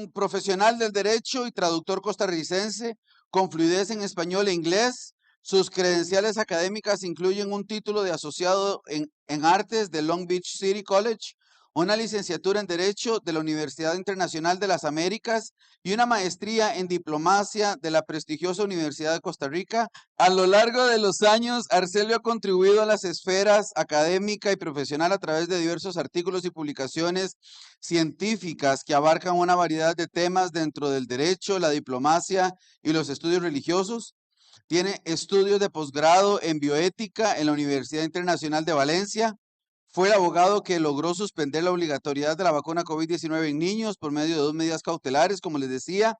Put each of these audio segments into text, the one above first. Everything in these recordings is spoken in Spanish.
un profesional del derecho y traductor costarricense con fluidez en español e inglés. Sus credenciales académicas incluyen un título de asociado en artes de Long Beach City College, una licenciatura en Derecho de la Universidad Internacional de las Américas y una maestría en Diplomacia de la prestigiosa Universidad de Costa Rica. A lo largo de los años, Arcelio ha contribuido a las esferas académica y profesional a través de diversos artículos y publicaciones científicas que abarcan una variedad de temas dentro del derecho, la diplomacia y los estudios religiosos. Tiene estudios de posgrado en bioética en la Universidad Internacional de Valencia. Fue el abogado que logró suspender la obligatoriedad de la vacuna COVID-19 en niños por medio de 2 medidas cautelares, como les decía.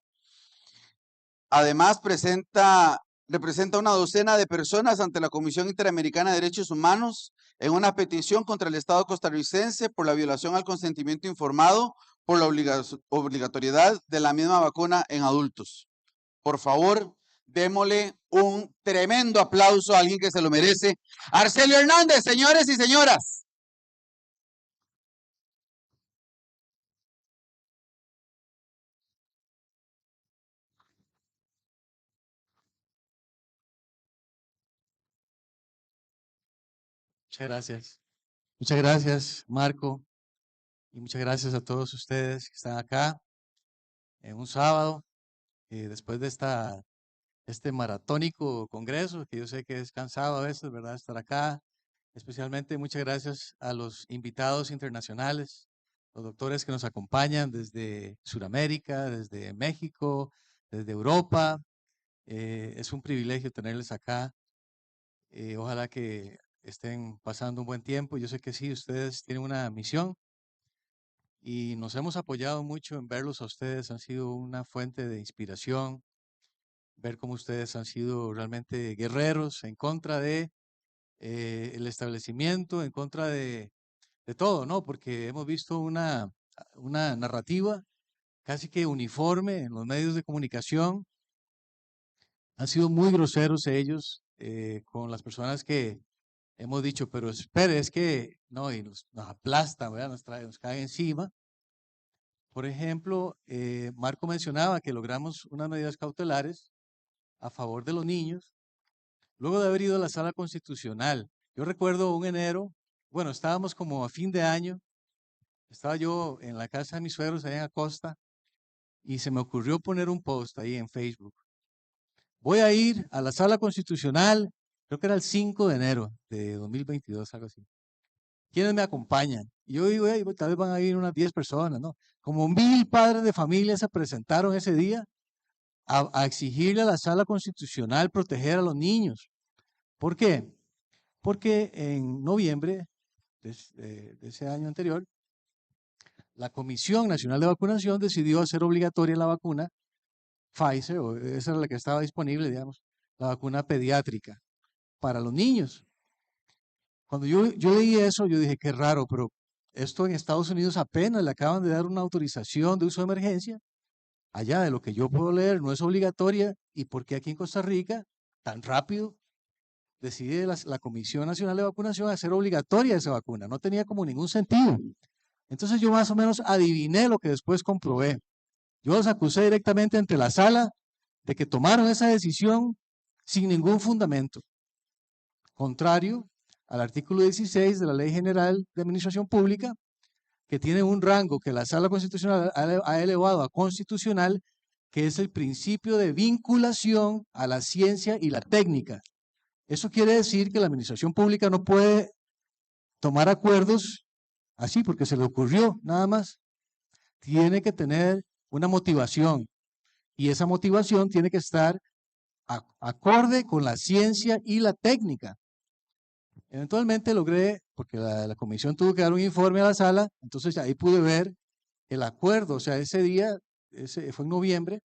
Además, representa una docena de personas ante la Comisión Interamericana de Derechos Humanos en una petición contra el Estado costarricense por la violación al consentimiento informado por la obligatoriedad de la misma vacuna en adultos. Por favor, démosle un tremendo aplauso a alguien que se lo merece. Arcelio Hernández, señores y señoras. Muchas gracias. Muchas gracias, Marco. Y muchas gracias a todos ustedes que están acá en un sábado, después de este maratónico congreso, que yo sé que es cansado a veces, ¿verdad? Estar acá. Especialmente muchas gracias a los invitados internacionales, los doctores que nos acompañan desde Sudamérica, desde México, desde Europa. Es un privilegio tenerles acá. Ojalá que estén pasando un buen tiempo. Yo sé que sí, ustedes tienen una misión y nos hemos apoyado mucho en verlos a ustedes. Han sido una fuente de inspiración, ver cómo ustedes han sido realmente guerreros en contra de el establecimiento, en contra de todo, ¿no? Porque hemos visto una narrativa casi que uniforme en los medios de comunicación. Han sido muy groseros ellos con las personas que hemos dicho, pero espere, es que no, y nos aplastan, ¿verdad? Nos caen encima. Por ejemplo, Marco mencionaba que logramos unas medidas cautelares a favor de los niños, luego de haber ido a la sala constitucional. Yo recuerdo un enero, bueno, estábamos como a fin de año, estaba yo en la casa de mis suegros allá en Acosta y se me ocurrió poner un post ahí en Facebook. Voy a ir a la sala constitucional, creo que era el 5 de enero de 2022, algo así. ¿Quiénes me acompañan? Y yo digo, "Ey, tal vez van a ir unas 10 personas, ¿no?". Como 1000 padres de familia se presentaron ese día a exigirle a la sala constitucional proteger a los niños. ¿Por qué? Porque en noviembre de ese año anterior, la Comisión Nacional de Vacunación decidió hacer obligatoria la vacuna Pfizer, o esa era la que estaba disponible, digamos, la vacuna pediátrica para los niños. Cuando yo leí eso, yo dije, qué raro, pero esto en Estados Unidos apenas le acaban de dar una autorización de uso de emergencia. Allá de lo que yo puedo leer no es obligatoria. ¿Y por qué aquí en Costa Rica, tan rápido, decide la Comisión Nacional de Vacunación hacer obligatoria esa vacuna? No tenía como ningún sentido. Entonces yo más o menos adiviné lo que después comprobé. Yo los acusé directamente ante la sala de que tomaron esa decisión sin ningún fundamento, contrario al artículo 16 de la Ley General de Administración Pública, que tiene un rango que la Sala Constitucional ha elevado a constitucional, que es el principio de vinculación a la ciencia y la técnica. Eso quiere decir que la administración pública no puede tomar acuerdos así porque se le ocurrió nada más. Tiene que tener una motivación y esa motivación tiene que estar acorde con la ciencia y la técnica. Eventualmente logré, porque la comisión tuvo que dar un informe a la sala, entonces ahí pude ver el acuerdo, o sea, ese día, fue en noviembre,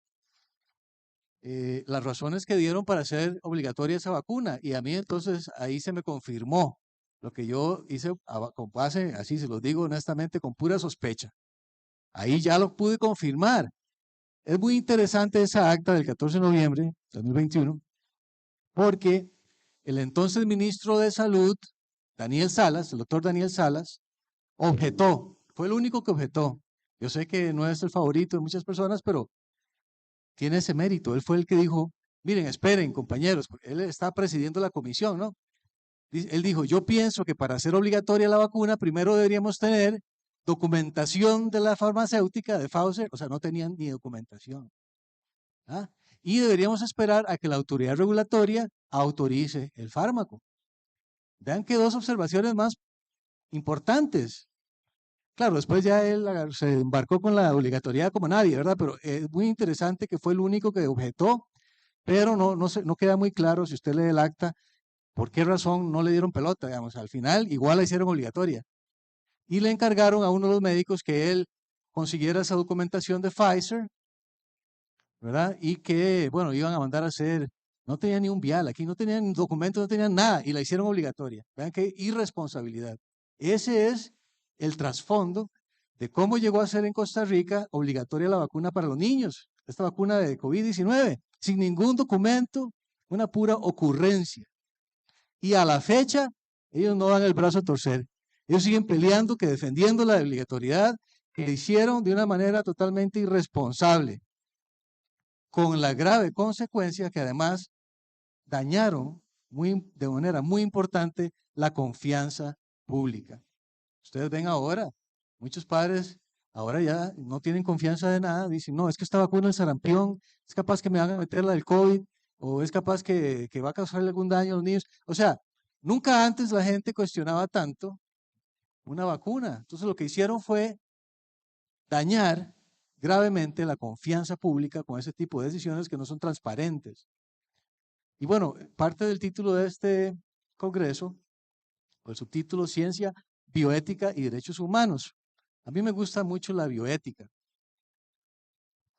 las razones que dieron para hacer obligatoria esa vacuna. Y a mí entonces ahí se me confirmó lo que yo hice con base, así se los digo honestamente, con pura sospecha. Ahí ya lo pude confirmar. Es muy interesante esa acta del 14 de noviembre de 2021, porque el entonces ministro de Salud, Daniel Salas, el doctor Daniel Salas, objetó, fue el único que objetó. Yo sé que no es el favorito de muchas personas, pero tiene ese mérito. Él fue el que dijo, miren, esperen, compañeros, porque él está presidiendo la comisión, ¿no? Él dijo, yo pienso que para hacer obligatoria la vacuna, primero deberíamos tener documentación de la farmacéutica de Pfizer, o sea, no tenían ni documentación. ¿Ah? Y deberíamos esperar a que la autoridad regulatoria autorice el fármaco. Vean que dos observaciones más importantes. Claro, después ya él se embarcó con la obligatoriedad como nadie, ¿verdad? Pero es muy interesante que fue el único que objetó, pero no queda muy claro si usted lee el acta por qué razón no le dieron pelota, digamos. Al final igual la hicieron obligatoria. Y le encargaron a uno de los médicos que él consiguiera esa documentación de Pfizer, ¿verdad? Y que, bueno, iban a mandar a hacer, no tenían ni un vial, aquí no tenían documentos, no tenían nada, y la hicieron obligatoria. Vean qué irresponsabilidad. Ese es el trasfondo de cómo llegó a ser en Costa Rica obligatoria la vacuna para los niños, esta vacuna de COVID-19, sin ningún documento, una pura ocurrencia. Y a la fecha, ellos no dan el brazo a torcer. Ellos siguen peleando, que defendiendo la obligatoriedad, que hicieron de una manera totalmente irresponsable, con la grave consecuencia que además dañaron de manera muy importante la confianza pública. Ustedes ven ahora, muchos padres ahora ya no tienen confianza de nada, dicen, no, es que esta vacuna del sarampión, es capaz que me van a meter la del COVID, o es capaz que va a causarle algún daño a los niños. O sea, nunca antes la gente cuestionaba tanto una vacuna. Entonces lo que hicieron fue dañar gravemente la confianza pública con ese tipo de decisiones que no son transparentes. Y bueno, parte del título de este congreso, o el subtítulo Ciencia, Bioética y Derechos Humanos. A mí me gusta mucho la bioética.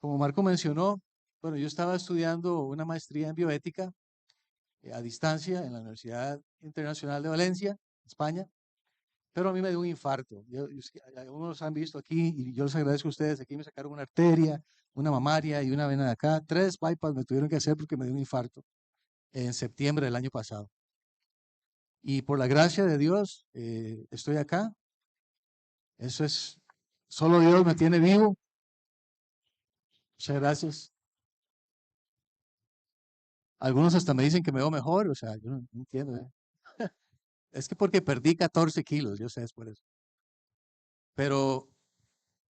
Como Marco mencionó, bueno, yo estaba estudiando una maestría en bioética a distancia en la Universidad Internacional de Valencia, España, pero a mí me dio un infarto. Algunos han visto aquí, y yo les agradezco a ustedes, aquí me sacaron una arteria, una mamaria y una vena de acá. 3 bypass me tuvieron que hacer porque me dio un infarto en septiembre del año pasado. Y por la gracia de Dios, estoy acá. Eso es, solo Dios me tiene vivo. Muchas gracias. Algunos hasta me dicen que me veo mejor, o sea, yo no entiendo. Es que porque perdí 14 kilos, yo sé, es por eso. Pero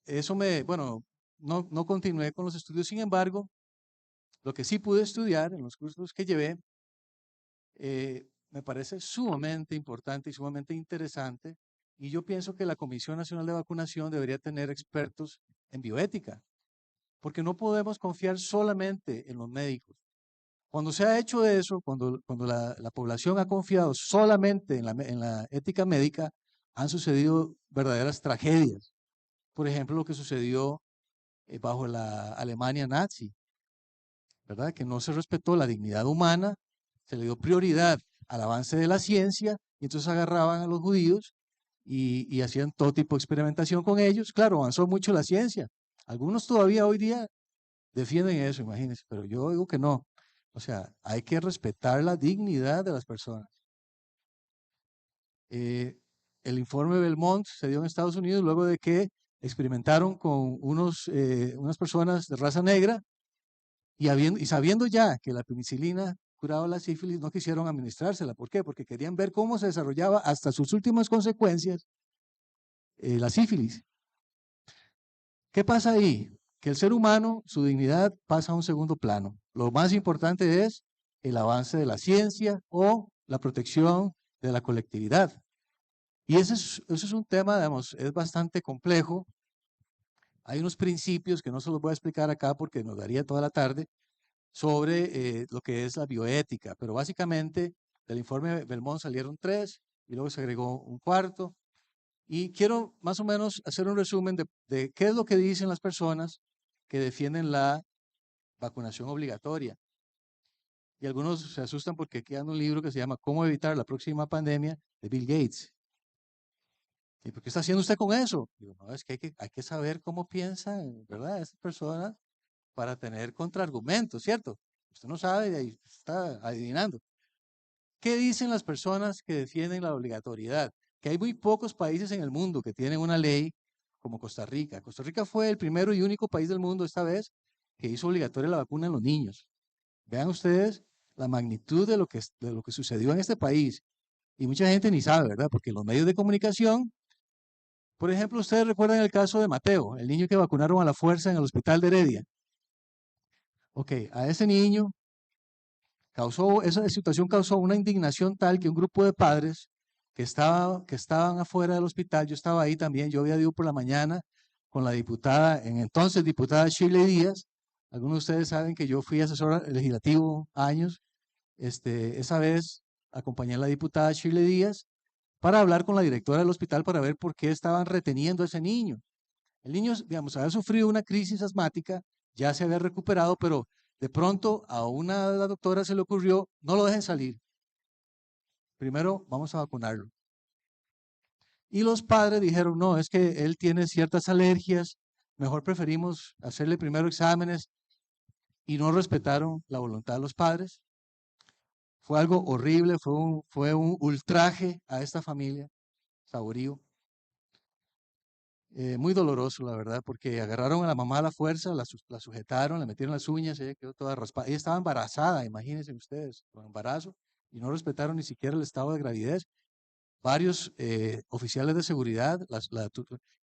eso bueno, no continué con los estudios, sin embargo, lo que sí pude estudiar en los cursos que llevé, me parece sumamente importante y sumamente interesante, y yo pienso que la Comisión Nacional de Vacunación debería tener expertos en bioética, porque no podemos confiar solamente en los médicos. Cuando se ha hecho eso, cuando la población ha confiado solamente en la ética médica, han sucedido verdaderas tragedias. Por ejemplo, lo que sucedió bajo la Alemania nazi, ¿verdad? Que no se respetó la dignidad humana, se le dio prioridad al avance de la ciencia, y entonces agarraban a los judíos y hacían todo tipo de experimentación con ellos. Claro, avanzó mucho la ciencia. Algunos todavía hoy día defienden eso, imagínense, pero yo digo que no. O sea, hay que respetar la dignidad de las personas. El informe Belmont se dio en Estados Unidos luego de que experimentaron con unas personas de raza negra y sabiendo ya que la penicilina curaba la sífilis, no quisieron administrársela. ¿Por qué? Porque querían ver cómo se desarrollaba hasta sus últimas consecuencias la sífilis. ¿Qué pasa ahí? Que el ser humano, su dignidad pasa a un segundo plano. Lo más importante es el avance de la ciencia o la protección de la colectividad. Y ese es un tema, digamos, es bastante complejo. Hay unos principios que no se los voy a explicar acá porque nos daría toda la tarde sobre lo que es la bioética, pero básicamente del informe Belmont salieron 3 y luego se agregó un cuarto. Y quiero más o menos hacer un resumen de qué es lo que dicen las personas que defienden la vacunación obligatoria. Y algunos se asustan porque aquí hay un libro que se llama ¿Cómo evitar la próxima pandemia? De Bill Gates. ¿Y por qué está haciendo usted con eso? Digo, no, es que hay que saber cómo piensan, ¿verdad? Esas personas para tener contraargumentos, ¿cierto? Usted no sabe y ahí está adivinando. ¿Qué dicen las personas que defienden la obligatoriedad? Que hay muy pocos países en el mundo que tienen una ley como Costa Rica. Costa Rica fue el primero y único país del mundo esta vez que hizo obligatoria la vacuna en los niños. Vean ustedes la magnitud de lo que sucedió en este país. Y mucha gente ni sabe, ¿verdad? Porque los medios de comunicación, por ejemplo, ustedes recuerdan el caso de Mateo, el niño que vacunaron a la fuerza en el hospital de Heredia. Ok, a ese niño esa situación causó una indignación tal que un grupo de padres que estaban afuera del hospital, yo estaba ahí también, yo había ido por la mañana con la diputada, entonces diputada Shirley Díaz. Algunos de ustedes saben que yo fui asesor legislativo años. Esa vez acompañé a la diputada Shirley Díaz para hablar con la directora del hospital para ver por qué estaban reteniendo a ese niño. El niño, digamos, había sufrido una crisis asmática, ya se había recuperado, pero de pronto a una de las doctoras se le ocurrió, no lo dejen salir. Primero vamos a vacunarlo. Y los padres dijeron, no, es que él tiene ciertas alergias, mejor preferimos hacerle primero exámenes, y no respetaron la voluntad de los padres. Fue algo horrible, fue un ultraje a esta familia, Saborío. Muy doloroso, la verdad, porque agarraron a la mamá a la fuerza, la sujetaron, le metieron las uñas, ella quedó toda raspada. Ella estaba embarazada, imagínense ustedes, con embarazo, y no respetaron ni siquiera el estado de gravidez. Varios oficiales de seguridad,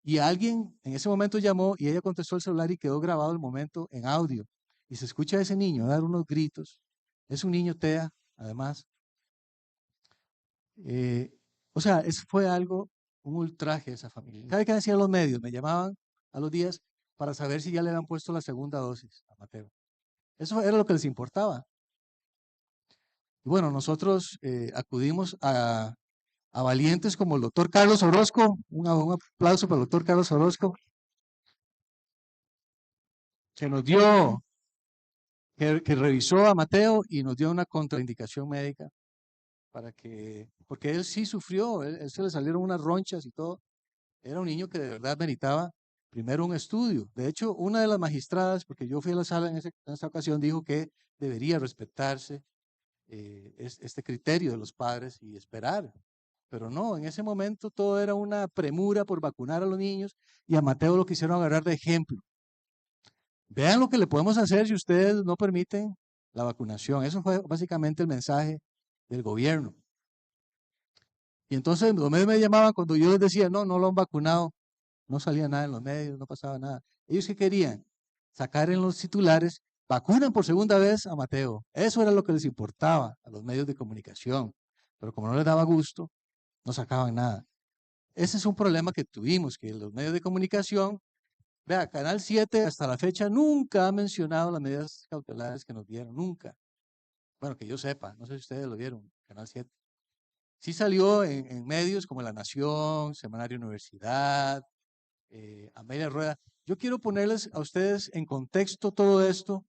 y alguien en ese momento llamó y ella contestó el celular y quedó grabado el momento en audio. Y se escucha a ese niño dar unos gritos. Es un niño TEA, además. O sea, eso fue algo, un ultraje a esa familia. ¿Sabe qué decían los medios? Me llamaban a los días para saber si ya le habían puesto la segunda dosis a Mateo. Eso era lo que les importaba. Y bueno, nosotros acudimos a valientes como el doctor Carlos Orozco. Un aplauso para el doctor Carlos Orozco, que nos dio, que revisó a Mateo y nos dio una contraindicación médica porque él sí sufrió, él se le salieron unas ronchas y todo. Era un niño que de verdad meritaba primero un estudio. De hecho, una de las magistradas, porque yo fui a la sala en esa ocasión, dijo que debería respetarse este criterio de los padres y esperar. Pero no, en ese momento todo era una premura por vacunar a los niños y a Mateo lo quisieron agarrar de ejemplo. Vean lo que le podemos hacer si ustedes no permiten la vacunación. Eso fue básicamente el mensaje del gobierno. Y entonces los medios me llamaban cuando yo les decía, no lo han vacunado, no salía nada en los medios, no pasaba nada. Ellos que querían sacar en los titulares, vacunan por segunda vez a Mateo. Eso era lo que les importaba a los medios de comunicación. Pero como no les daba gusto, no sacaban nada. Ese es un problema que tuvimos, que los medios de comunicación, vea, Canal 7 hasta la fecha nunca ha mencionado las medidas cautelares que nos dieron, nunca. Bueno, que yo sepa, no sé si ustedes lo vieron, Canal 7. Sí salió en medios como La Nación, Semanario Universidad, Amelia Rueda. Yo quiero ponerles a ustedes en contexto todo esto,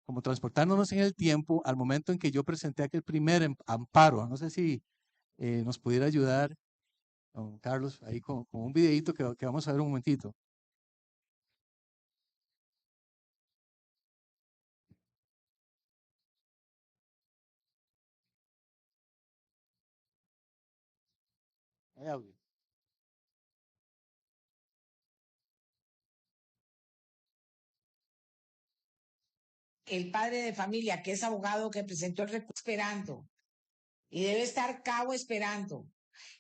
como transportándonos en el tiempo al momento en que yo presenté aquel primer amparo. No sé si nos pudiera ayudar, don Carlos, ahí con un videito que vamos a ver un momentito. Hay audio. El padre de familia, que es abogado, que presentó el recurso esperando y debe estar cabo esperando.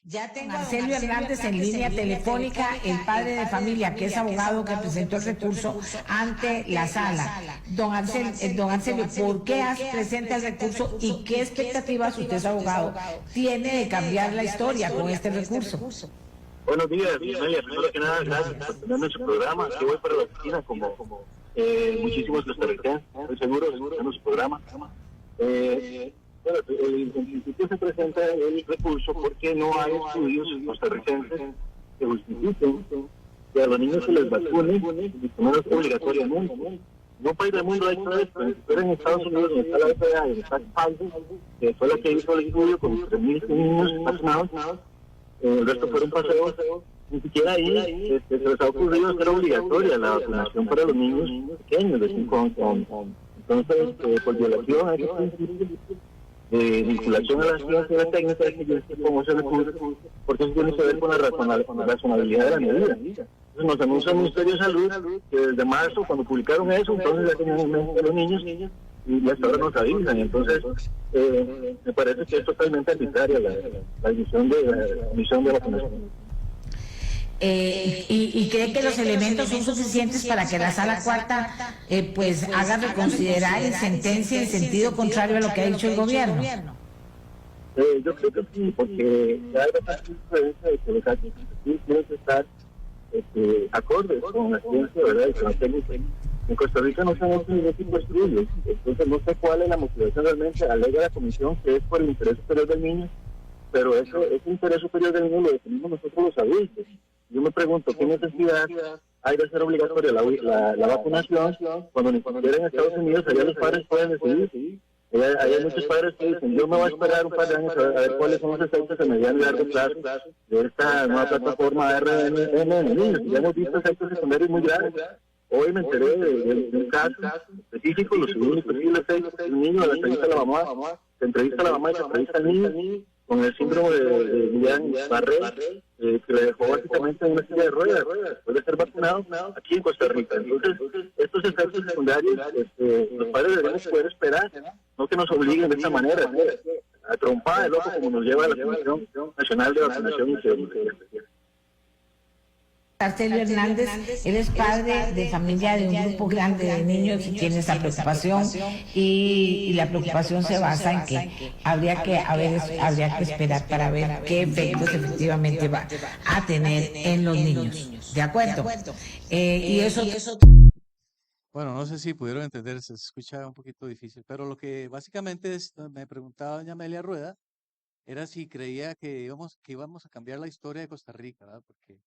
Ya tengo a Marcelio Hernández en línea telefónica, el padre de familia, que es abogado, que presentó el recurso ante la sala. Don Arcelio, ¿por qué presenta el recurso y qué expectativas, usted es abogado, tiene de cambiar la historia con este recurso? Buenos días, Amelia. Primero que nada, gracias por tenerme en su programa. Yo voy para la oficina como muchísimos costarricenses, estoy seguro, escuchando su programa. Bueno, en principio se presenta el recurso porque no hay estudios costarricenses que justifiquen que a los niños se les vacune, por menos obligatoriamente. En un país del mundo hay todo esto, pero en Estados Unidos, donde está la FDA y está Pfizer, que fue la que hizo el estudio con 3.000 niños vacunados, el resto fueron paseos. Ni siquiera ahí se les ha ocurrido hacer obligatoria la vacunación para los niños pequeños de 5 años. Entonces, por violación a ese principio de vinculación a la ciencia y la técnica, es que yo estoy como ese recurso, porque eso tiene que ver con la razonabilidad de la medida. Entonces nos anuncia el Ministerio de Salud que desde marzo, cuando publicaron eso, entonces ya tenían un mes de los niños y hasta ahora nos avisan. Entonces, me parece que es totalmente arbitraria la emisión de vacunación. ¿Y cree que los elementos son suficientes para que la Sala Cuarta pues haga reconsiderar y sentencia en sentido contrario a lo que ha dicho el gobierno? Yo creo que sí, porque hay bastante diferencia de que los actos tienen que estar acordes con la ciencia, ¿verdad? Y con la técnica. En Costa Rica no se han hecho ningún tipo de estudios, entonces no sé cuál es la motivación realmente. Alega la comisión que es por el interés superior del niño, pero ese interés superior del niño lo definimos nosotros los adultos. Yo me pregunto, ¿qué necesidad hay de hacer obligatoria la vacunación cuando ni siquiera en Estados Unidos allá los padres pueden decidir? Hay muchos padres que dicen, yo me voy a esperar un par de años a ver cuáles son los efectos a mediano y largo plazo de esta nueva plataforma RNN en niños. Ya hemos visto efectos secundarios muy graves. Hoy me enteré de un caso específico, lo subí en mi perfil de Facebook, un niño de la entrevista a la mamá, se entrevista a la mamá y se entrevista al niño con el síndrome de Guillain-Barré, que le dejó básicamente en una silla de ruedas después de ser vacunado aquí en Costa Rica. Entonces, estos efectos secundarios, los padres debemos poder esperar, no que nos obliguen de esta manera, a trompada el ojo como nos lleva la Comisión Nacional de Vacunación y Seguridad. Arcelio Hernández, él es padre de familia de un grupo grande de niños y tiene esa preocupación y la preocupación se basa en que habría que esperar para ver qué efectos efectivamente va a tener en los niños. ¿De acuerdo? Y eso... Bueno, no sé si pudieron entender, se escucha un poquito difícil, pero lo que básicamente me preguntaba doña Amelia Rueda era si creía que íbamos a cambiar la historia de Costa Rica, ¿verdad? Porque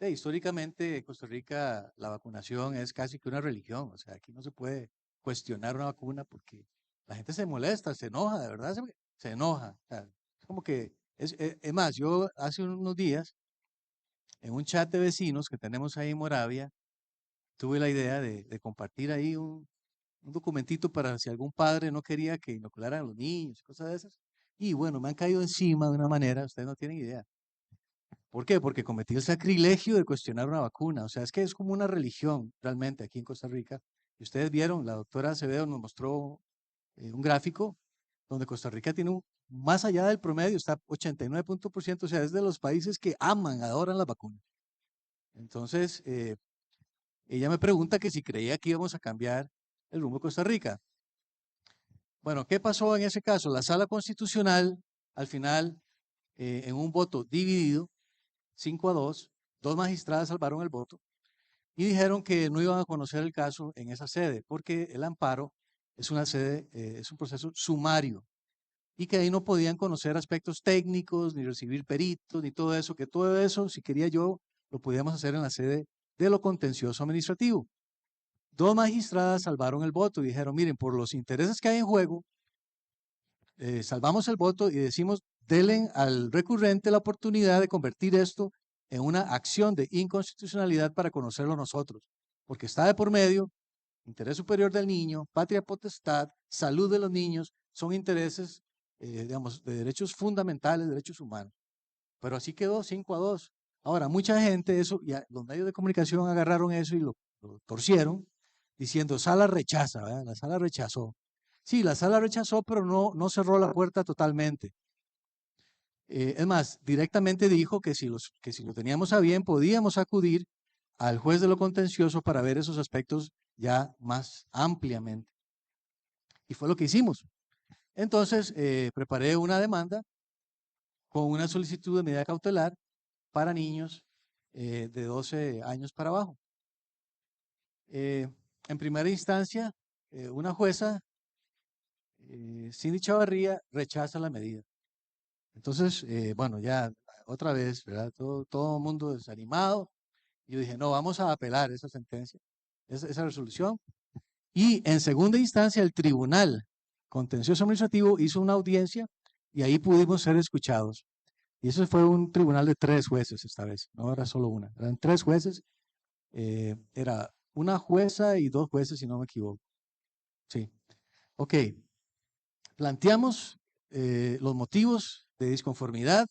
históricamente en Costa Rica la vacunación es casi que una religión, o sea, aquí no se puede cuestionar una vacuna porque la gente se molesta, se enoja, de verdad se enoja. O sea, es como que, es más, yo hace unos días, en un chat de vecinos que tenemos ahí en Moravia, tuve la idea de compartir ahí un documentito para si algún padre no quería que inocularan a los niños, cosas de esas. Y bueno, me han caído encima de una manera, ustedes no tienen idea. ¿Por qué? Porque cometí el sacrilegio de cuestionar una vacuna. O sea, es que es como una religión realmente aquí en Costa Rica. Y ustedes vieron, la doctora Acevedo nos mostró un gráfico donde Costa Rica tiene más allá del promedio, está 89%, o sea, es de los países que aman, adoran las vacunas. Entonces, ella me pregunta que si creía que íbamos a cambiar el rumbo de Costa Rica. Bueno, ¿qué pasó en ese caso? La Sala Constitucional, al final, en un voto dividido, 5-2, dos magistradas salvaron el voto y dijeron que no iban a conocer el caso en esa sede porque el amparo es una sede, es un proceso sumario y que ahí no podían conocer aspectos técnicos, ni recibir peritos, ni todo eso, que todo eso, si quería yo, lo podíamos hacer en la sede de lo contencioso administrativo. Dos magistradas salvaron el voto y dijeron, miren, por los intereses que hay en juego, salvamos el voto y decimos, denle al recurrente la oportunidad de convertir esto en una acción de inconstitucionalidad para conocerlo nosotros, porque está de por medio, interés superior del niño, patria potestad, salud de los niños, son intereses, digamos, de derechos fundamentales, derechos humanos. Pero así quedó 5-2. Ahora, mucha gente, ya, los medios de comunicación agarraron eso y lo torcieron, diciendo, Sala rechaza, ¿verdad? La Sala rechazó. Sí, la Sala rechazó, pero no cerró la puerta totalmente. Es más, directamente dijo que si lo teníamos a bien, podíamos acudir al juez de lo contencioso para ver esos aspectos ya más ampliamente. Y fue lo que hicimos. Entonces, preparé una demanda con una solicitud de medida cautelar para niños de 12 años para abajo. En primera instancia, una jueza, Cindy Chavarría, rechaza la medida. Entonces, bueno, ya otra vez, ¿verdad? Todo el mundo desanimado. Yo dije, no, vamos a apelar esa sentencia, esa resolución. Y en segunda instancia, el Tribunal Contencioso Administrativo hizo una audiencia y ahí pudimos ser escuchados. Y eso fue un tribunal de 3 jueces esta vez, no era solo una, eran 3 jueces. Era una jueza y 2 jueces, si no me equivoco. Sí. Ok. Planteamos los motivos de disconformidad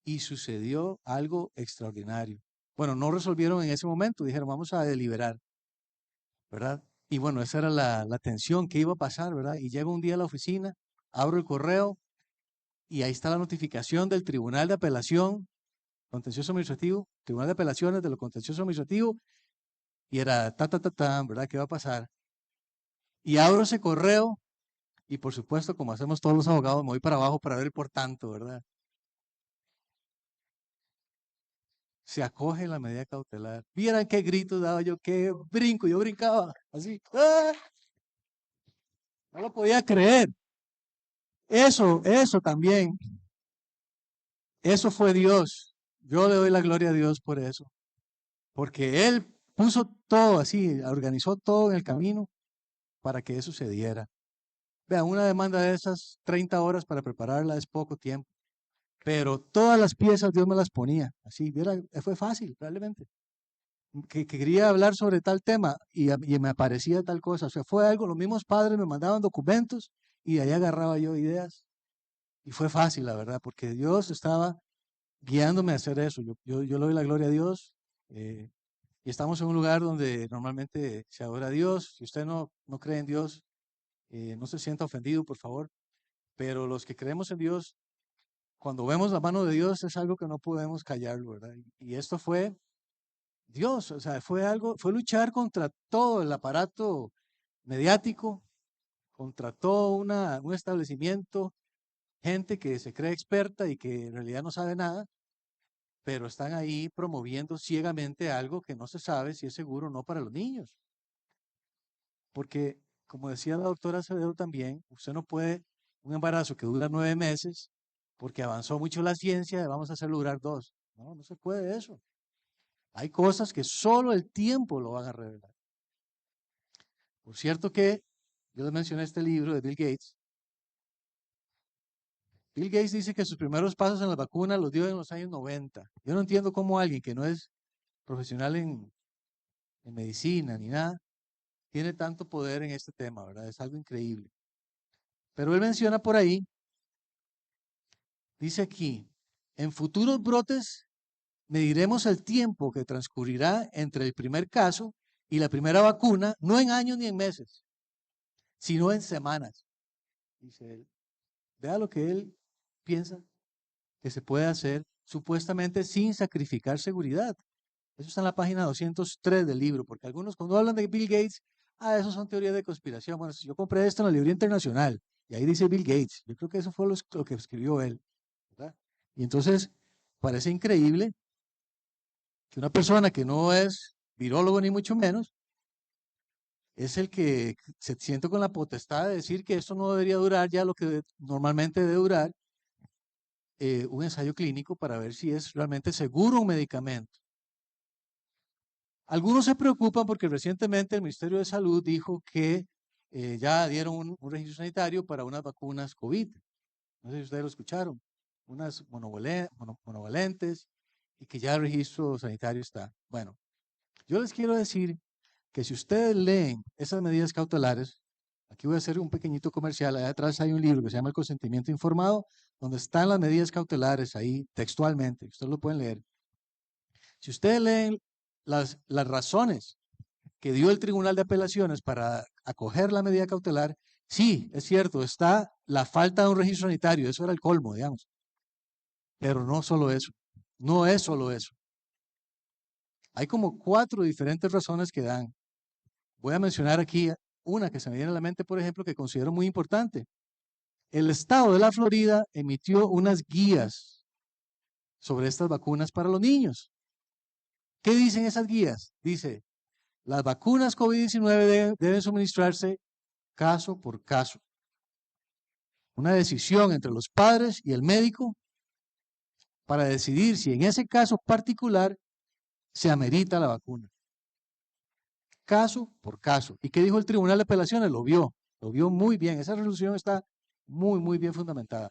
y sucedió algo extraordinario. Bueno, no resolvieron en ese momento, dijeron, vamos a deliberar, ¿verdad? Y bueno, esa era la tensión que iba a pasar, ¿verdad? Y llego un día a la oficina, abro el correo y ahí está la notificación del Tribunal de Apelación, Contencioso Administrativo, Tribunal de Apelaciones de lo Contencioso Administrativo, y era ¿verdad? ¿Qué va a pasar? Y abro ese correo y por supuesto, como hacemos todos los abogados, me voy para abajo para ver el por tanto, ¿verdad? Se acoge la medida cautelar. Vieran qué gritos daba yo, qué brinco, yo brincaba así. ¡Ah! No lo podía creer. Eso también, eso fue Dios. Yo le doy la gloria a Dios por eso. Porque Él puso todo así, organizó todo en el camino para que eso se diera. Vean, una demanda de esas 30 horas para prepararla es poco tiempo. Pero todas las piezas Dios me las ponía. Así, fue fácil, realmente. Que quería hablar sobre tal tema y me aparecía tal cosa. O sea, fue algo, los mismos padres me mandaban documentos y de ahí agarraba yo ideas. Y fue fácil, la verdad, porque Dios estaba guiándome a hacer eso. Yo le doy la gloria a Dios. Y estamos en un lugar donde normalmente se adora a Dios. Si usted no cree en Dios, no se sienta ofendido, por favor. Pero los que creemos en Dios, cuando vemos la mano de Dios, es algo que no podemos callarlo, ¿verdad? Y esto fue Dios, o sea, fue luchar contra todo el aparato mediático, contra todo un establecimiento, gente que se cree experta y que en realidad no sabe nada, pero están ahí promoviendo ciegamente algo que no se sabe si es seguro o no para los niños. Porque, como decía la doctora Acevedo también, usted no puede, un embarazo que dura 9 meses, porque avanzó mucho la ciencia, vamos a hacerlo durar 2. No, no se puede eso. Hay cosas que solo el tiempo lo van a revelar. Por cierto que, yo les mencioné este libro de Bill Gates. Bill Gates dice que sus primeros pasos en la vacuna los dio en los años 90. Yo no entiendo cómo alguien que no es profesional en medicina ni nada, tiene tanto poder en este tema, ¿verdad? Es algo increíble. Pero él menciona por ahí, dice aquí, en futuros brotes mediremos el tiempo que transcurrirá entre el primer caso y la primera vacuna, no en años ni en meses, sino en semanas, dice él. Vea lo que él piensa que se puede hacer supuestamente sin sacrificar seguridad. Eso está en la página 203 del libro, porque algunos cuando hablan de Bill Gates, eso son teorías de conspiración. Bueno, si yo compré esto en la librería internacional y ahí dice Bill Gates, yo creo que eso fue lo que escribió él, ¿verdad? Y entonces parece increíble que una persona que no es virólogo ni mucho menos, es el que se siente con la potestad de decir que esto no debería durar ya lo que normalmente debe durar un ensayo clínico para ver si es realmente seguro un medicamento. Algunos se preocupan porque recientemente el Ministerio de Salud dijo que ya dieron un registro sanitario para unas vacunas COVID. No sé si ustedes lo escucharon. Unas monovalentes y que ya el registro sanitario está. Bueno, yo les quiero decir que si ustedes leen esas medidas cautelares, aquí voy a hacer un pequeñito comercial, allá atrás hay un libro que se llama El consentimiento informado, donde están las medidas cautelares ahí textualmente, ustedes lo pueden leer. Si ustedes leen las razones que dio el Tribunal de Apelaciones para acoger la medida cautelar, sí, es cierto, está la falta de un registro sanitario, eso era el colmo, digamos. Pero no solo eso, no es solo eso. Hay como 4 diferentes razones que dan. Voy a mencionar aquí una que se me viene a la mente, por ejemplo, que considero muy importante. El estado de la Florida emitió unas guías sobre estas vacunas para los niños. ¿Qué dicen esas guías? Dice, las vacunas COVID-19 deben suministrarse caso por caso. Una decisión entre los padres y el médico para decidir si en ese caso particular se amerita la vacuna. Caso por caso. ¿Y qué dijo el Tribunal de Apelaciones? Lo vio muy bien. Esa resolución está muy, muy bien fundamentada.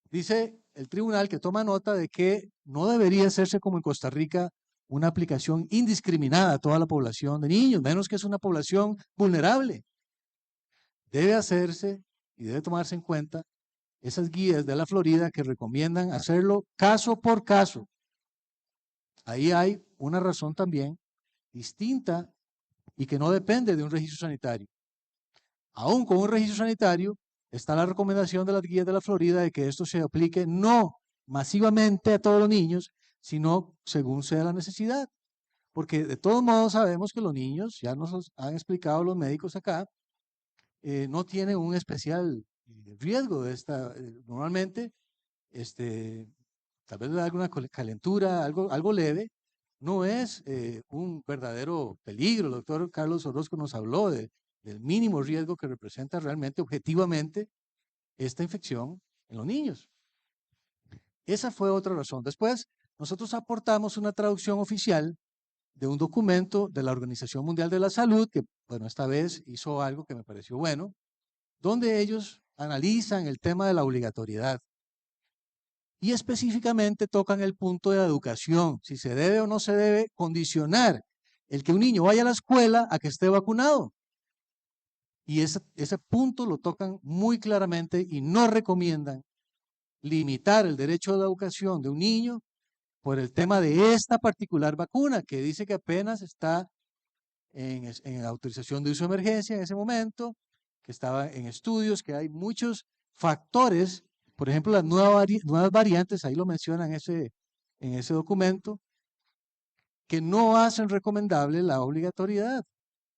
Dice el tribunal que toma nota de que no debería hacerse como en Costa Rica una aplicación indiscriminada a toda la población de niños, menos que es una población vulnerable. Debe hacerse y debe tomarse en cuenta esas guías de la Florida que recomiendan hacerlo caso por caso. Ahí hay una razón también distinta y que no depende de un registro sanitario. Aún con un registro sanitario, está la recomendación de las guías de la Florida de que esto se aplique no masivamente a todos los niños, sino según sea la necesidad. Porque de todos modos sabemos que los niños, ya nos han explicado los médicos acá, no tienen un especial riesgo de esta. Normalmente, tal vez alguna calentura, algo leve, no es un verdadero peligro. El doctor Carlos Orozco nos habló del mínimo riesgo que representa realmente, objetivamente, esta infección en los niños. Esa fue otra razón. Después, nosotros aportamos una traducción oficial de un documento de la Organización Mundial de la Salud, que, bueno, esta vez hizo algo que me pareció bueno, donde ellos analizan el tema de la obligatoriedad y específicamente tocan el punto de la educación, si se debe o no se debe condicionar el que un niño vaya a la escuela a que esté vacunado. Y ese punto lo tocan muy claramente y no recomiendan limitar el derecho a la educación de un niño por el tema de esta particular vacuna, que dice que apenas está en autorización de uso de emergencia en ese momento, que estaba en estudios, que hay muchos factores, por ejemplo, las nuevas variantes, ahí lo mencionan en ese documento, que no hacen recomendable la obligatoriedad,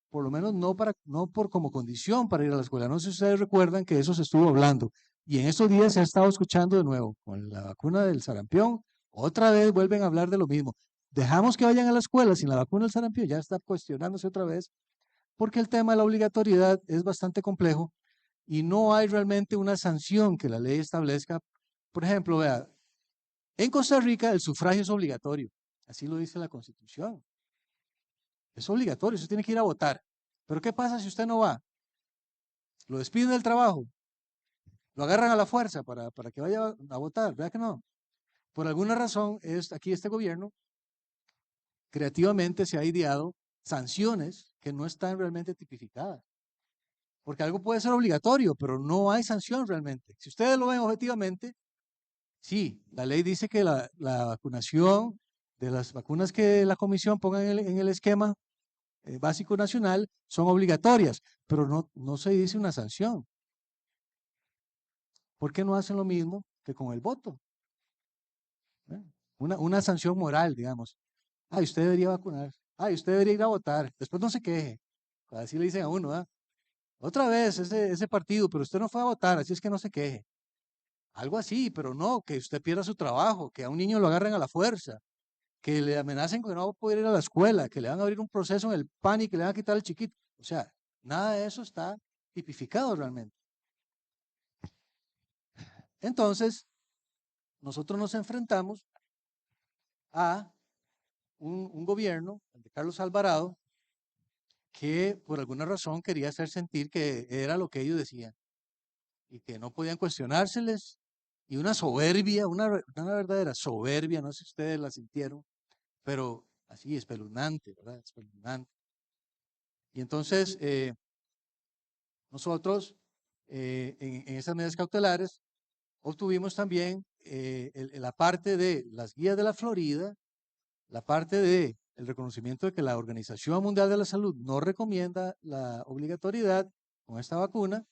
por lo menos no por como condición para ir a la escuela. No sé si ustedes recuerdan que eso se estuvo hablando, y en estos días se ha estado escuchando de nuevo, con la vacuna del sarampión, otra vez vuelven a hablar de lo mismo. Dejamos que vayan a la escuela sin la vacuna del sarampión, ya está cuestionándose otra vez, porque el tema de la obligatoriedad es bastante complejo y no hay realmente una sanción que la ley establezca. Por ejemplo, vea, en Costa Rica el sufragio es obligatorio, así lo dice la Constitución. Es obligatorio, usted tiene que ir a votar. Pero ¿qué pasa si usted no va? Lo despiden del trabajo, lo agarran a la fuerza para que vaya a votar, ¿verdad que no? Por alguna razón, aquí este gobierno creativamente se ha ideado sanciones que no están realmente tipificadas. Porque algo puede ser obligatorio, pero no hay sanción realmente. Si ustedes lo ven objetivamente, sí, la ley dice que la vacunación de las vacunas que la comisión ponga en el esquema básico nacional son obligatorias, pero no se dice una sanción. ¿Por qué no hacen lo mismo que con el voto? Una sanción moral, digamos. Ay, usted debería vacunar. Ay, usted debería ir a votar. Después no se queje. Así le dicen a uno, ¿ah? Otra vez ese partido, pero usted no fue a votar, así es que no se queje. Algo así, pero no, que usted pierda su trabajo, que a un niño lo agarren a la fuerza, que le amenacen con que no va a poder ir a la escuela, que le van a abrir un proceso en el PAN y que le van a quitar el chiquito. O sea, nada de eso está tipificado realmente. Entonces, nosotros nos enfrentamos a un gobierno, el de Carlos Alvarado, que por alguna razón quería hacer sentir que era lo que ellos decían y que no podían cuestionárseles, y una soberbia, una verdadera soberbia, no sé si ustedes la sintieron, pero así espeluznante, ¿verdad? Espeluznante. Y entonces nosotros en esas medidas cautelares obtuvimos también la parte de las guías de la Florida, la parte de el reconocimiento de que la Organización Mundial de la Salud no recomienda la obligatoriedad con esta vacuna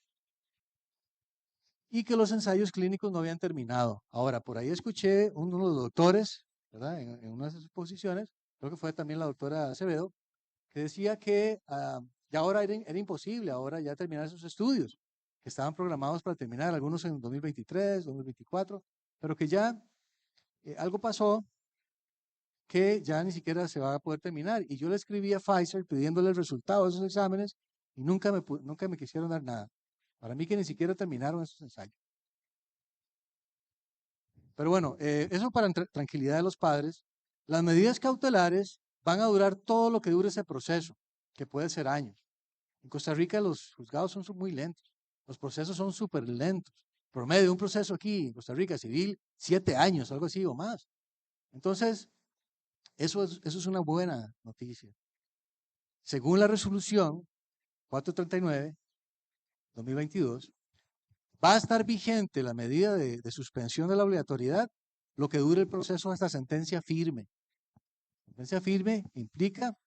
y que los ensayos clínicos no habían terminado. Ahora, por ahí escuché uno de los doctores, ¿verdad? En una de sus exposiciones, creo que fue también la doctora Acevedo, que decía que ya ahora era imposible, ahora ya terminar esos estudios, que estaban programados para terminar, algunos en 2023, 2024, pero que ya algo pasó que ya ni siquiera se va a poder terminar. Y yo le escribí a Pfizer pidiéndole el resultado de esos exámenes y nunca me quisieron dar nada. Para mí que ni siquiera terminaron esos ensayos. Pero bueno, eso para tranquilidad de los padres. Las medidas cautelares van a durar todo lo que dure ese proceso, que puede ser años. En Costa Rica los juzgados son muy lentos, los procesos son súper lentos. Promedio de un proceso aquí en Costa Rica civil, 7 años, algo así o más. Entonces, eso es una buena noticia. Según la resolución 439-2022, va a estar vigente la medida de suspensión de la obligatoriedad lo que dure el proceso hasta sentencia firme. Sentencia firme implica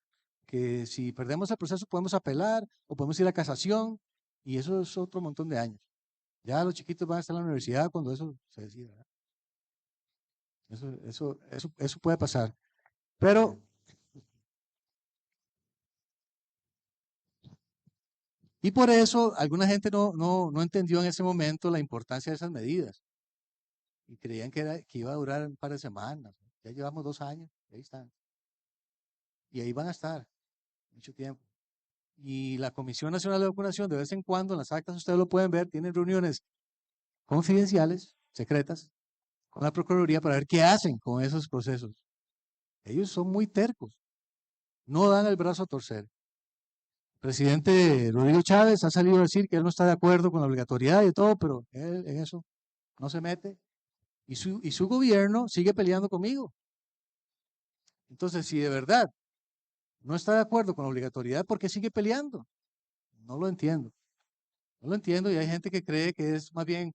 que si perdemos el proceso podemos apelar o podemos ir a casación y eso es otro montón de años. Ya los chiquitos van a estar en la universidad cuando eso se decida, ¿verdad? Eso puede pasar. Pero y por eso alguna gente no entendió en ese momento la importancia de esas medidas y creían que iba a durar un par de semanas. Ya llevamos 2 años, ahí están. Y ahí van a estar mucho tiempo. Y la Comisión Nacional de Vacunación, de vez en cuando, en las actas ustedes lo pueden ver, tienen reuniones confidenciales, secretas, con la Procuraduría para ver qué hacen con esos procesos. Ellos son muy tercos, no dan el brazo a torcer. El presidente Rodrigo Chávez ha salido a decir que él no está de acuerdo con la obligatoriedad y todo, pero él en eso no se mete. Y su gobierno sigue peleando conmigo. Entonces, si de verdad no está de acuerdo con la obligatoriedad, ¿por qué sigue peleando? No lo entiendo. No lo entiendo y hay gente que cree que es más bien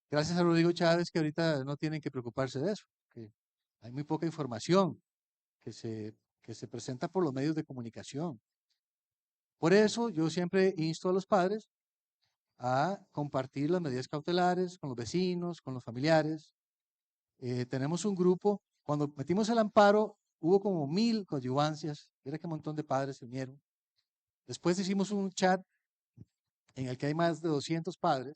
gracias a Rodrigo Chávez que ahorita no tienen que preocuparse de eso, que hay muy poca información que se presenta por los medios de comunicación. Por eso yo siempre insto a los padres a compartir las medidas cautelares con los vecinos, con los familiares. Tenemos un grupo, cuando metimos el amparo hubo como 1000 coadyuvancias, mira qué montón de padres se unieron. Después hicimos un chat en el que hay más de 200 padres.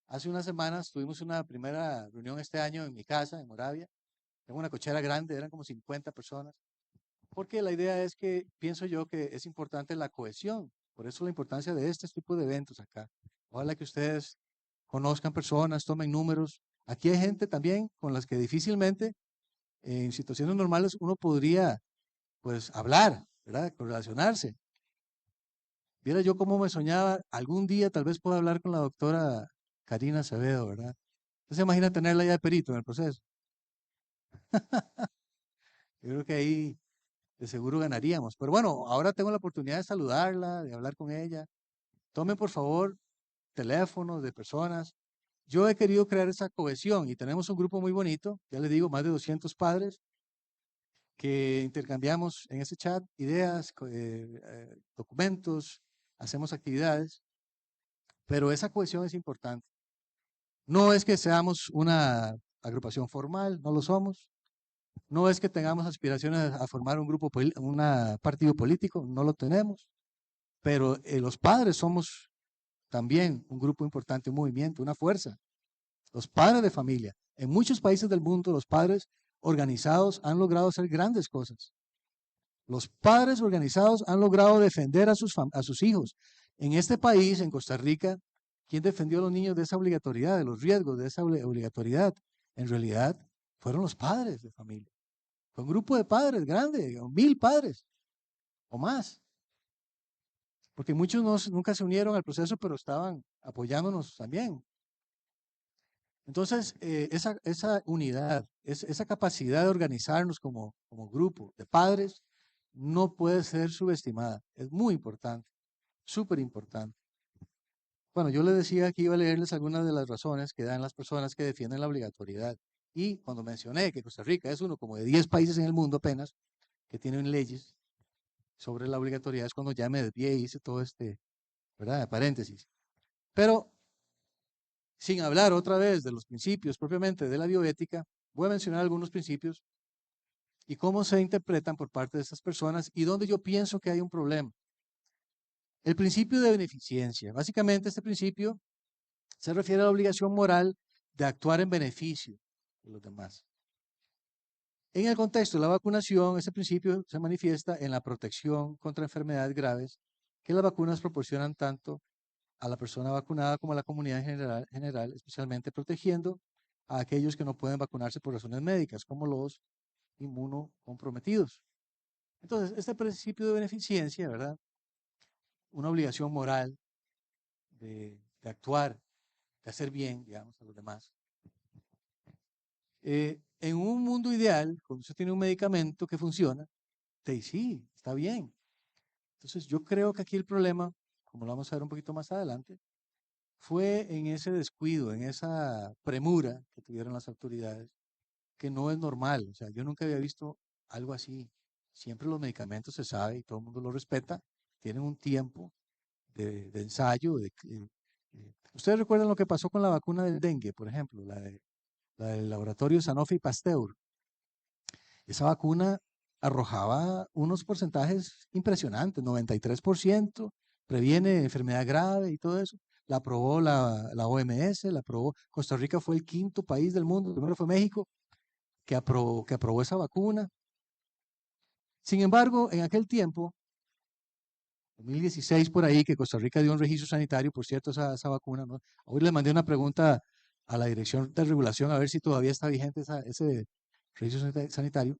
Hace unas semanas tuvimos una primera reunión este año en mi casa, en Moravia. Tengo una cochera grande, eran como 50 personas. Porque la idea es que pienso yo que es importante la cohesión. Por eso la importancia de este tipo de eventos acá. Ojalá que ustedes conozcan personas, tomen números. Aquí hay gente también con las que difícilmente en situaciones normales uno podría pues hablar, ¿verdad? Relacionarse. Viera yo cómo me soñaba, algún día tal vez pueda hablar con la doctora Karina Acevedo, ¿verdad? ¿Usted se imagina tenerla ya de perito en el proceso? Yo creo que ahí de seguro ganaríamos. Pero bueno, ahora tengo la oportunidad de saludarla, de hablar con ella. Tomen por favor teléfonos de personas. Yo he querido crear esa cohesión y tenemos un grupo muy bonito, ya les digo, más de 200 padres que intercambiamos en ese chat ideas, documentos, hacemos actividades, pero esa cohesión es importante. No es que seamos una agrupación formal, no lo somos. No es que tengamos aspiraciones a formar un grupo, un partido político, no lo tenemos. Pero los padres somos también un grupo importante, un movimiento, una fuerza. Los padres de familia. En muchos países del mundo, los padres organizados han logrado hacer grandes cosas. Los padres organizados han logrado defender a sus hijos. En este país, en Costa Rica, ¿quién defendió a los niños de esa obligatoriedad, de los riesgos de esa obligatoriedad? En realidad, fueron los padres de familia. Fue un grupo de padres grande, 1000 padres o más. Porque muchos nunca se unieron al proceso, pero estaban apoyándonos también. Entonces, esa unidad, esa capacidad de organizarnos como grupo de padres, no puede ser subestimada. Es muy importante, súper importante. Bueno, yo les decía que iba a leerles algunas de las razones que dan las personas que defienden la obligatoriedad. Y cuando mencioné que Costa Rica es uno como de 10 países en el mundo apenas que tienen leyes sobre la obligatoriedad, es cuando ya me desvié y hice todo ¿verdad? Paréntesis. Pero sin hablar otra vez de los principios propiamente de la bioética, voy a mencionar algunos principios y cómo se interpretan por parte de estas personas y dónde yo pienso que hay un problema. El principio de beneficencia. Básicamente este principio se refiere a la obligación moral de actuar en beneficio de los demás. En el contexto de la vacunación, este principio se manifiesta en la protección contra enfermedades graves que las vacunas proporcionan tanto a la persona vacunada como a la comunidad en general, especialmente protegiendo a aquellos que no pueden vacunarse por razones médicas, como los inmunocomprometidos. Entonces, este principio de beneficencia, ¿verdad? Una obligación moral de actuar, de hacer bien, digamos, a los demás. En un mundo ideal, cuando usted tiene un medicamento que funciona, sí, está bien. Entonces, yo creo que aquí el problema, como lo vamos a ver un poquito más adelante, fue en ese descuido, en esa premura que tuvieron las autoridades, que no es normal. O sea, yo nunca había visto algo así. siempre los medicamentos se sabe y todo el mundo lo respeta, tienen un tiempo de ensayo. ¿Ustedes recuerdan lo que pasó con la vacuna del dengue, por ejemplo, la del laboratorio Sanofi Pasteur? Esa vacuna arrojaba unos porcentajes impresionantes, 93%, previene enfermedad grave y todo eso. La aprobó la OMS, la aprobó. Costa Rica fue el 5.º país del mundo, primero fue México, que aprobó esa vacuna. Sin embargo, en aquel tiempo, 2016 por ahí, que Costa Rica dio un registro sanitario, por cierto, esa vacuna, ¿no? Hoy le mandé una pregunta a la Dirección de Regulación a ver si todavía está vigente ese registro sanitario.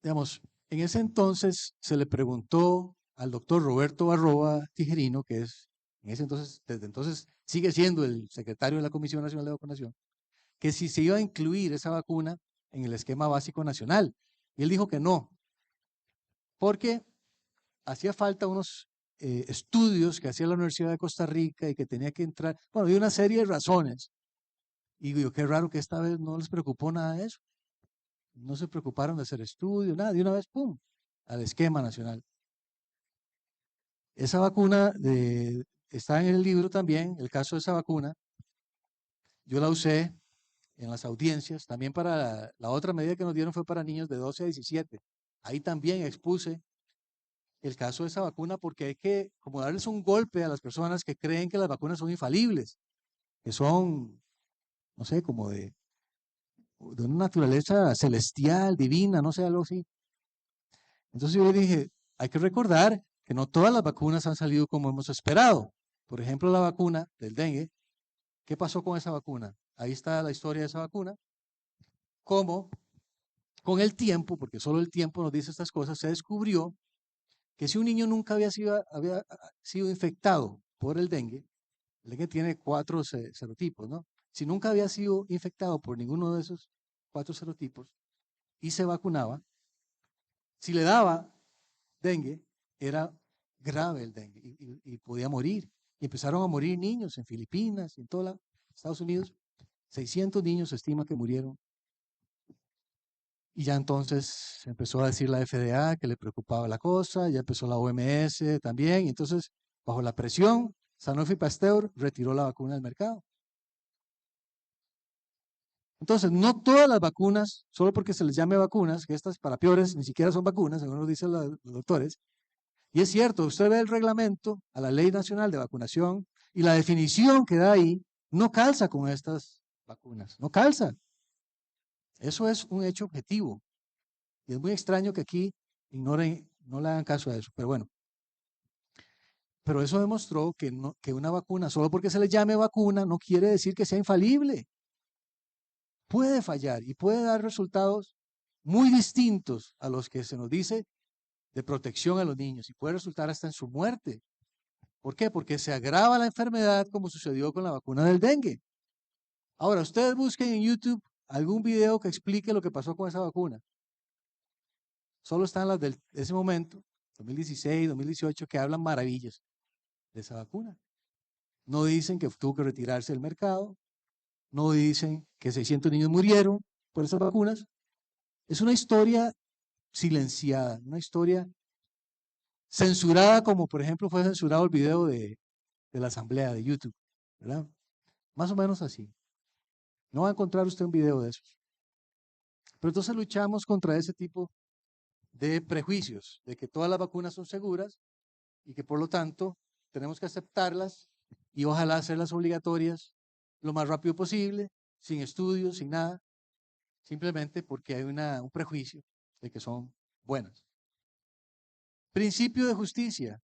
Digamos, en ese entonces se le preguntó al doctor Roberto Barroa Tijerino, que es, desde entonces sigue siendo el secretario de la Comisión Nacional de Vacunación, que si se iba a incluir esa vacuna en el esquema básico nacional. Y él dijo que no, porque hacía falta unos estudios que hacía la Universidad de Costa Rica y que tenía que entrar, bueno, hay una serie de razones. Y digo, qué raro que esta vez no les preocupó nada de eso. No se preocuparon de hacer estudios, nada, de una vez, ¡pum!, al esquema nacional. Esa vacuna está en el libro también, el caso de esa vacuna. Yo la usé en las audiencias, también para la otra medida que nos dieron fue para niños de 12 a 17. Ahí también expuse el caso de esa vacuna porque hay que como darles un golpe a las personas que creen que las vacunas son infalibles, que son, no sé, como de una naturaleza celestial, divina, no sé, algo así. Entonces yo le dije, hay que recordar que no todas las vacunas han salido como hemos esperado. Por ejemplo, la vacuna del dengue, ¿qué pasó con esa vacuna? Ahí está la historia de esa vacuna. Cómo con el tiempo, porque solo el tiempo nos dice estas cosas, se descubrió que si un niño nunca había sido infectado por el dengue tiene 4 serotipos, ¿no? Si nunca había sido infectado por ninguno de esos 4 serotipos y se vacunaba, si le daba dengue, era grave el dengue y podía morir. Y empezaron a morir niños en Filipinas y en toda Estados Unidos. 600 niños se estima que murieron. Y ya entonces empezó a decir la FDA que le preocupaba la cosa, ya empezó la OMS también. Y entonces, bajo la presión, Sanofi Pasteur retiró la vacuna del mercado. Entonces, no todas las vacunas, solo porque se les llame vacunas, que estas para peores ni siquiera son vacunas, según nos dicen los doctores. Y es cierto, usted ve el reglamento a la Ley Nacional de Vacunación y la definición que da ahí no calza con estas vacunas, no calza. Eso es un hecho objetivo. Y es muy extraño que aquí ignoren, no le hagan caso a eso, pero bueno. Pero eso demostró que una vacuna, solo porque se le llame vacuna, no quiere decir que sea infalible. Puede fallar y puede dar resultados muy distintos a los que se nos dice de protección a los niños y puede resultar hasta en su muerte. ¿Por qué? Porque se agrava la enfermedad como sucedió con la vacuna del dengue. Ahora, ustedes busquen en YouTube algún video que explique lo que pasó con esa vacuna. Solo están las de ese momento, 2016, 2018, que hablan maravillas de esa vacuna. No dicen que tuvo que retirarse del mercado, no dicen que 600 niños murieron por esas vacunas. Es una historia silenciada, una historia censurada, como por ejemplo fue censurado el video de la asamblea de YouTube, ¿verdad? Más o menos así. No va a encontrar usted un video de esos. Pero entonces luchamos contra ese tipo de prejuicios, de que todas las vacunas son seguras y que por lo tanto tenemos que aceptarlas y ojalá hacerlas obligatorias lo más rápido posible, sin estudios, sin nada, simplemente porque hay un prejuicio de que son buenas. Principio de justicia.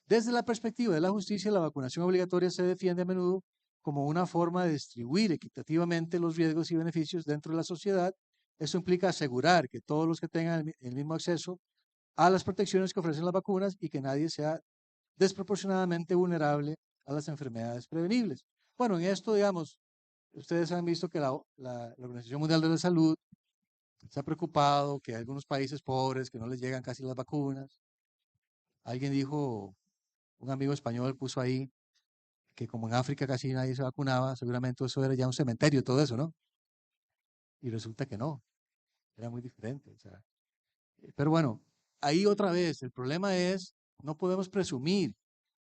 Desde la perspectiva de la justicia, la vacunación obligatoria se defiende a menudo como una forma de distribuir equitativamente los riesgos y beneficios dentro de la sociedad. Eso implica asegurar que todos los que tengan el mismo acceso a las protecciones que ofrecen las vacunas y que nadie sea desproporcionadamente vulnerable a las enfermedades prevenibles. Bueno, en esto, digamos, ustedes han visto que la Organización Mundial de la Salud se ha preocupado que hay algunos países pobres que no les llegan casi las vacunas. Alguien dijo, un amigo español puso ahí que como en África casi nadie se vacunaba, seguramente eso era ya un cementerio, todo eso, ¿no? Y resulta que no. era muy diferente. O sea, pero bueno, ahí otra vez, el problema es, no podemos presumir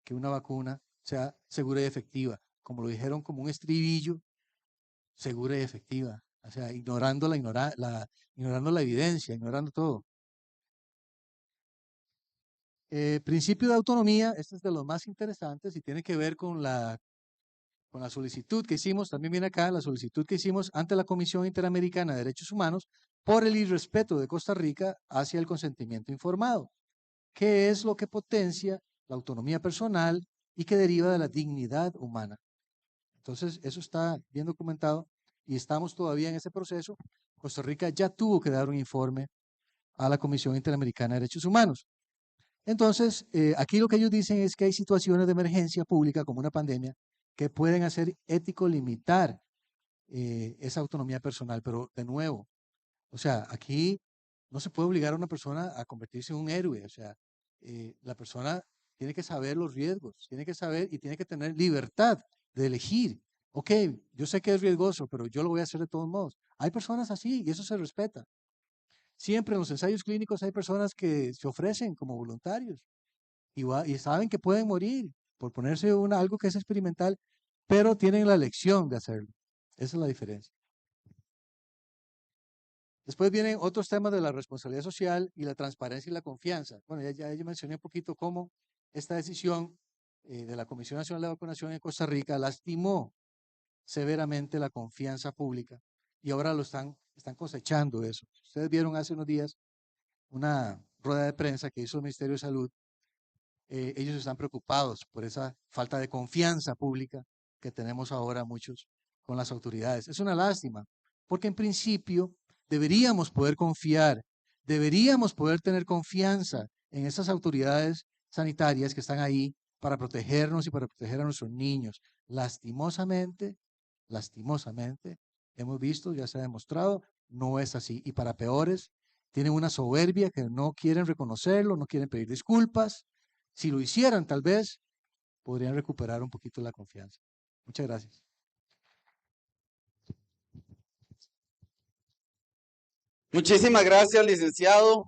que una vacuna sea segura y efectiva, como lo dijeron como un estribillo, segura y efectiva, o sea, ignorando la evidencia, ignorando todo. Principio de autonomía, este es de los más interesantes y tiene que ver con la solicitud que hicimos, también viene acá, la solicitud que hicimos ante la Comisión Interamericana de Derechos Humanos por el irrespeto de Costa Rica hacia el consentimiento informado, que es lo que potencia la autonomía personal y que deriva de la dignidad humana. Entonces, eso está bien documentado y estamos todavía en ese proceso. Costa Rica ya tuvo que dar un informe a la Comisión Interamericana de Derechos Humanos. Entonces, aquí lo que ellos dicen es que hay situaciones de emergencia pública, como una pandemia, que pueden hacer ético limitar esa autonomía personal. Pero, de nuevo, o sea, aquí no se puede obligar a una persona a convertirse en un héroe. O sea, la persona tiene que saber los riesgos, tiene que saber y tiene que tener libertad de elegir. Ok, yo sé que es riesgoso, pero yo lo voy a hacer de todos modos. Hay personas así y eso se respeta. Siempre en los ensayos clínicos hay personas que se ofrecen como voluntarios y saben que pueden morir por ponerse algo que es experimental, pero tienen la elección de hacerlo. Esa es la diferencia. Después vienen otros temas de la responsabilidad social y la transparencia y la confianza. Bueno, ya yo mencioné un poquito cómo esta decisión de la Comisión Nacional de Vacunación en Costa Rica lastimó severamente la confianza pública y ahora están cosechando eso. Ustedes vieron hace unos días una rueda de prensa que hizo el Ministerio de Salud. Ellos están preocupados por esa falta de confianza pública que tenemos ahora muchos con las autoridades. Es una lástima, porque en principio deberíamos poder confiar, deberíamos poder tener confianza en esas autoridades sanitarias que están ahí para protegernos y para proteger a nuestros niños. Lastimosamente, hemos visto, ya se ha demostrado, no es así. Y para peores, tienen una soberbia que no quieren reconocerlo, no quieren pedir disculpas. Si lo hicieran, tal vez podrían recuperar un poquito la confianza. Muchas gracias. Muchísimas gracias, licenciado.